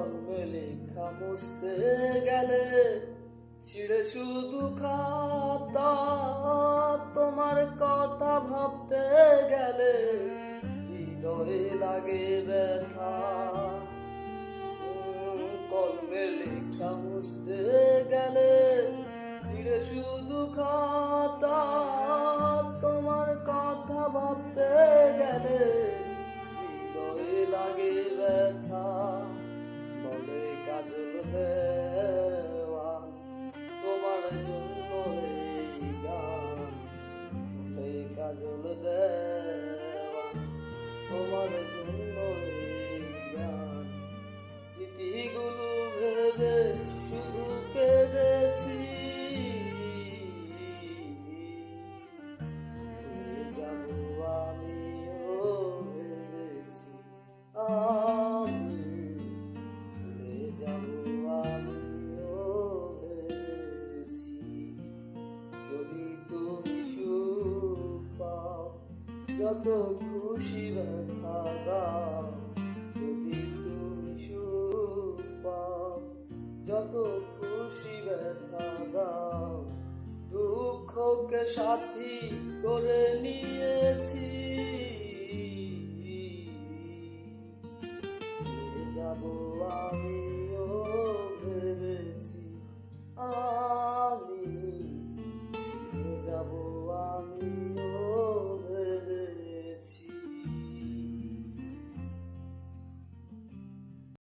কলমে লেখা মুছতে গেলে ছিঁড়ে শুধু খাতা, তোমার কথা ভাবতে গেলে হৃদয়ে লাগে ব্যথা। কলমে লেখা মুছতে গেলে ছিঁড়ে শুধু খাতা, তোমার কথা ভাবতে গেলে হৃদয়ে লাগে ব্যথা। বলে কাজল দেওয়ান তোমার জন্য এই গান, বলে কাজল দেওয়ান তোমার জন্য এই গান। স্মৃতিগুলো ভেবে শুধু কেঁদেছি, ভুলে যাব আমিও ভেবেছি, আমি ভুলে যাব আমিও ভেবেছি। যদি তুমি সুখ পাও যত খুশি ব্যথা দাও, যদি তুমি সুখ পাও যত খুশি ব্যথা দাও, দুঃখকে সাথী করে নিয়েছি, ভুলে যাব আমিও ভেবেছি।